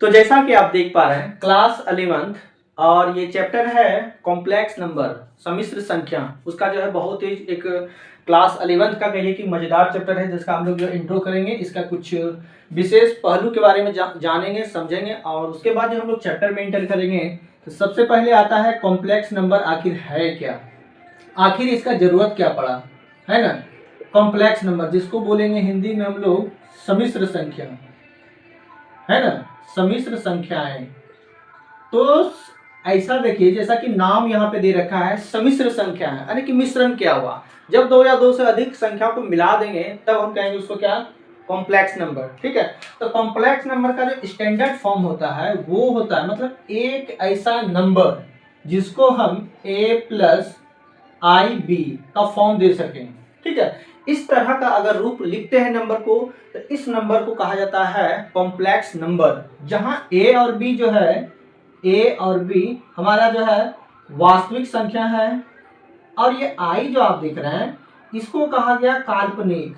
तो जैसा कि आप देख पा रहे हैं क्लास 11th और ये चैप्टर है कॉम्प्लेक्स नंबर सम्मिश्र संख्या। उसका जो है बहुत ही एक क्लास 11th का कहिए कि मजेदार चैप्टर है जिसका हम लोग जो इंट्रो करेंगे, इसका कुछ विशेष पहलू के बारे में जानेंगे समझेंगे और उसके बाद जो हम लोग चैप्टर में एंटर करेंगे तो सबसे पहले आता है कॉम्प्लेक्स नंबर आखिर है क्या, आखिर इसका जरूरत क्या पड़ा, है ना। कॉम्प्लेक्स नंबर जिसको बोलेंगे हिंदी में हम लोग सम्मिश्र संख्या, है ना, सम्मिश्र संख्याएं। तो ऐसा देखिए जैसा कि नाम यहाँ पे दे रखा है सम्मिश्र संख्या है, यानी कि मिश्रण क्या हुआ। जब दो या दो से अधिक संख्या को मिला देंगे तब हम कहेंगे उसको क्या, कॉम्प्लेक्स नंबर। ठीक है, तो कॉम्प्लेक्स नंबर का जो स्टैंडर्ड फॉर्म होता है वो होता है मतलब एक ऐसा नंबर जिसको हम a प्लस आई बी का फॉर्म दे सकें। ठीक है, इस तरह का अगर रूप लिखते हैं नंबर को तो इस नंबर को कहा जाता है कॉम्प्लेक्स नंबर, जहां a और b जो है, a और b हमारा जो है वास्तविक संख्या है और ये i जो आप देख रहे हैं इसको कहा गया काल्पनिक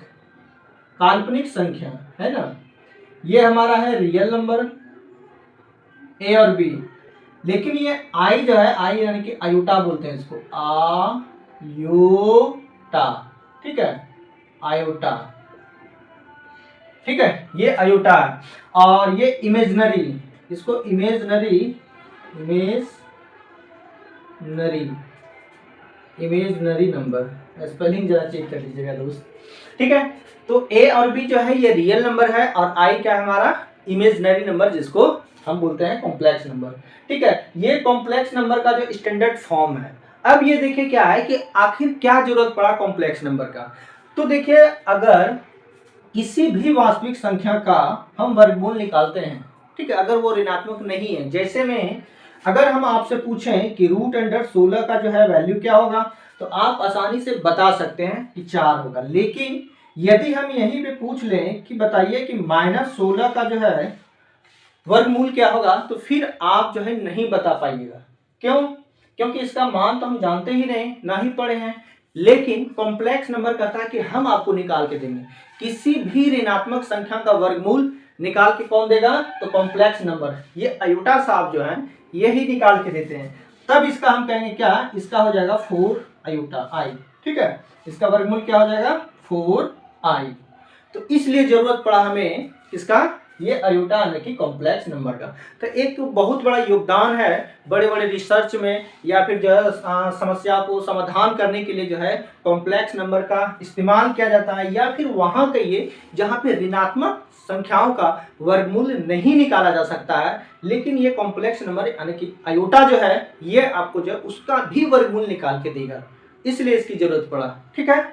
काल्पनिक संख्या, है ना। ये हमारा है रियल नंबर a और b, लेकिन ये i जो है, i यानी कि आयोटा बोलते हैं इसको, आयोटा। ठीक है, आयोटा। ठीक है, ये आयोटा है और ये इमेजनरी, इसको इमेजनरी इमेजनरी नंबर, स्पेलिंग जरा चेक कर लीजिएगा दोस्त। ठीक है, तो a और b जो है ये रियल नंबर है और i क्या है हमारा इमेजनरी नंबर जिसको हम बोलते हैं कॉम्प्लेक्स नंबर। ठीक है, ये कॉम्प्लेक्स नंबर का जो स्टैंडर्ड फॉर्म है। अब ये देखिए क्या है कि आखिर क्या जरूरत पड़ा कॉम्प्लेक्स नंबर का। तो देखिए अगर किसी भी वास्तविक संख्या का हम वर्गमूल निकालते हैं, ठीक है, अगर वो ऋणात्मक नहीं है, जैसे में अगर हम आपसे पूछें कि रूट अंडर 16 का जो है वैल्यू क्या होगा तो आप आसानी से बता सकते हैं कि 4 होगा। लेकिन यदि हम यहीं पे पूछ लें कि बताइए कि -16 का जो है वर्गमूल क्या होगा तो फिर आप जो है नहीं बता पाइएगा। क्यों? क्योंकि इसका मान तो हम जानते ही नहीं, ना ही पढ़े हैं। लेकिन कॉम्प्लेक्स नंबर कहता है कि हम आपको निकाल के देंगे, किसी भी ऋणात्मक संख्या का वर्गमूल निकाल के कौन देगा तो कॉम्प्लेक्स नंबर। ये आयोटा साहब जो है यही निकाल के देते हैं, तब इसका हम कहेंगे क्या, इसका हो जाएगा 4 आयोटा आई। ठीक है, इसका वर्गमूल क्या हो जाएगा 4 आई। तो इसलिए जरूरत पड़ा हमें इसका ये आयोटा यानी कि कॉम्प्लेक्स नंबर का। तो एक बहुत बड़ा योगदान है बड़े बड़े रिसर्च में या फिर जो है समस्या को समाधान करने के लिए जो है कॉम्प्लेक्स नंबर का इस्तेमाल किया जाता है, या फिर वहां कहिए जहां पे ऋणात्मक संख्याओं का वर्गमूल नहीं निकाला जा सकता है, लेकिन ये कॉम्प्लेक्स नंबर यानी कि आयोटा जो है ये आपको जो उसका भी वर्गमूल निकाल के देगा, इसलिए इसकी जरूरत पड़ा। ठीक है,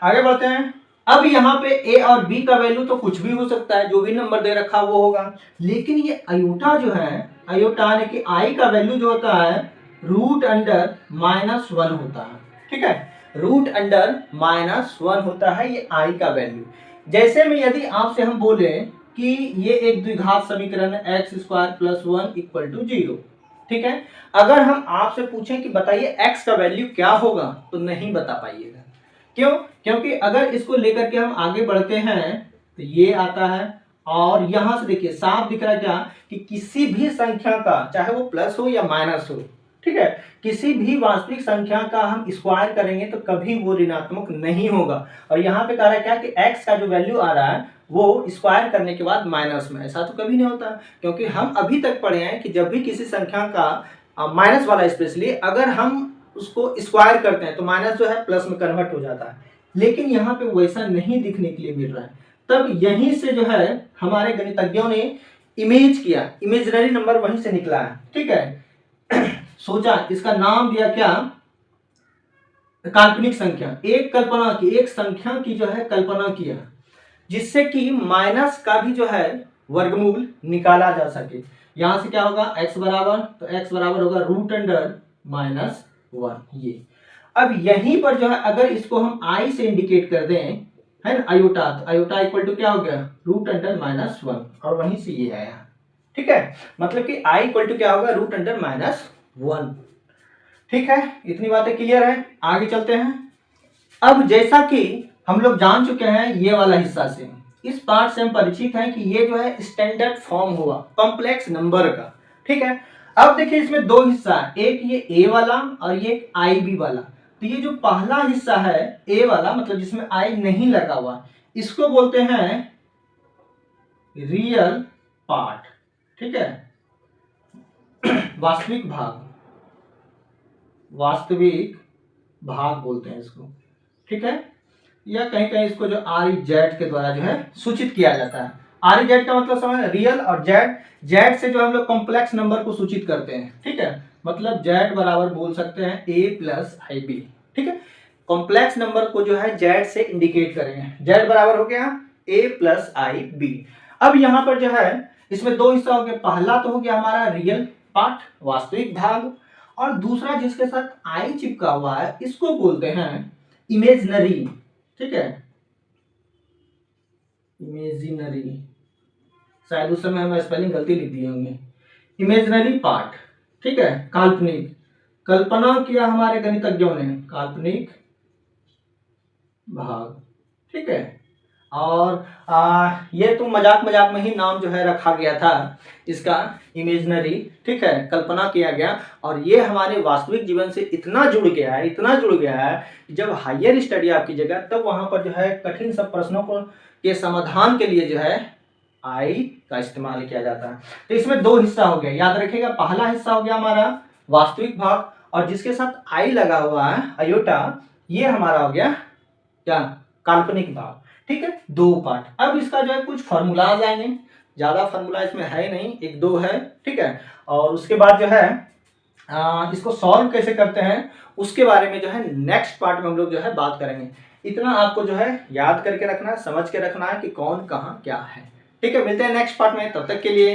आगे बढ़ते हैं। अब यहाँ पे a और b का वैल्यू तो कुछ भी हो सकता है, जो भी नंबर दे रखा वो होगा, लेकिन ये आयोटा जो है, आयोटा यानी कि i का वैल्यू जो होता है रूट अंडर -1 होता है। ठीक है, रूट अंडर -1 होता है ये i का वैल्यू। जैसे में यदि आपसे हम बोले कि ये एक द्विघात समीकरण है x² + 1 = 0। ठीक है, अगर हम आपसे पूछें कि बताइए x का वैल्यू क्या होगा तो नहीं बता पाइएगा। क्यों? क्योंकि अगर इसको लेकर के हम आगे बढ़ते हैं तो ये आता है और यहां से देखिए साफ दिख रहा है क्या कि किसी भी संख्या का चाहे वो प्लस हो या माइनस हो, ठीक है, किसी भी वास्तविक संख्या का हम स्क्वायर करेंगे तो कभी वो ऋणात्मक नहीं होगा। और यहाँ पे कह रहा है क्या कि x का जो वैल्यू आ रहा है वो स्क्वायर करने के बाद माइनस में, ऐसा तो कभी नहीं होता, क्योंकि हम अभी तक पढ़े हैं कि जब भी किसी संख्या का माइनस वाला स्पेशली अगर हम उसको स्क्वायर करते हैं तो माइनस जो है प्लस में कन्वर्ट हो जाता है, लेकिन यहाँ पे वैसा नहीं दिखने के लिए मिल रहा है। तब यहीं से जो है हमारे गणितज्ञों ने इमेज किया, इमेजिनरी नंबर वहीं से निकला है। ठीक है, सोचा इसका नाम दिया क्या, काल्पनिक संख्या। एक कल्पना की, एक संख्या की जो है कल्पना किया जिससे कि माइनस का भी जो है वर्गमूल निकाला जा सके। यहां से क्या होगा x बराबर, तो x बराबर होगा रूट अंडर -1 ये। अब यहीं पर जो है अगर इसको हम i से इंडिकेट कर दें, है ना, आयोटा, तो आयोटा इक्वल टू क्या हो गया रूट अंडर -1 और वहीं से ये आया। ठीक है, मतलब कि i इक्वल टू क्या होगा रूट अंडर -1। ठीक है, इतनी बातें क्लियर है, आगे चलते हैं। अब जैसा कि हम लोग जान चुके हैं ये वाला हिस्सा से, इस पार्ट से हम परिचित हैं कि ये जो है स्टैंडर्ड फॉर्म हुआ कॉम्प्लेक्स नंबर का। ठीक है, अब देखिए इसमें दो हिस्सा है, एक ये ए वाला और ये आई बी वाला। तो ये जो पहला हिस्सा है ए वाला, मतलब जिसमें आई नहीं लगा हुआ, इसको बोलते हैं रियल पार्ट। ठीक है, वास्तविक भाग, वास्तविक भाग बोलते हैं इसको। ठीक है, या कहीं कहीं इसको जो आर ई जेड के द्वारा जो है सूचित किया जाता है। आर ई जेड का मतलब समझ, रियल, और जेड, जेड से जो हम लोग कॉम्प्लेक्स नंबर को सूचित करते हैं। ठीक है, मतलब जेड बराबर बोल सकते हैं ए प्लस आई बी। ठीक है, कॉम्प्लेक्स नंबर को जो है जेड से इंडिकेट करेंगे। जेड बराबर हो गया ए प्लस आई बी। अब यहाँ पर जो है इसमें दो हिस्सा हो गया, पहला तो हो गया हमारा रियल पार्ट, वास्तविक भाग, और दूसरा जिसके साथ आई चिपका हुआ है इसको बोलते हैं इमेजनरी। ठीक है, इमेजिनरी, शायद उस समय हम स्पेलिंग गलती लिख दिए होंगे, इमेजनरी पार्ट। ठीक है, काल्पनिक, कल्पना किया हमारे गणितज्ञों ने, काल्पनिक भाग। ठीक है, और ये तो मजाक मजाक में ही नाम जो है रखा गया था इसका, इमेजनरी। ठीक है, कल्पना किया गया, और ये हमारे वास्तविक जीवन से इतना जुड़ गया है, इतना जुड़ गया है कि जब हायर स्टडी आपकी जगह, तब वहां पर जो है कठिन सब प्रश्नों को के समाधान के लिए जो है आई का इस्तेमाल किया जाता है। तो इसमें दो हिस्सा हो गया, याद रखिएगा, पहला हिस्सा हो गया हमारा वास्तविक भाग, और जिसके साथ आई लगा हुआ है अयोटा, ये हमारा हो गया क्या, काल्पनिक भाग। ठीक है, दो पार्ट। अब इसका जो है कुछ फॉर्मूलाज आएंगे, ज्यादा फॉर्मूला इसमें है नहीं, एक दो है। ठीक है, और उसके बाद जो है इसको सॉल्व कैसे करते हैं उसके बारे में जो है नेक्स्ट पार्ट में हम लोग जो है बात करेंगे। इतना आपको जो है याद करके रखना है, समझ के रखना है कि कौन कहाँ क्या है। ठीक है, मिलते हैं नेक्स्ट पार्ट में, तब तक के लिए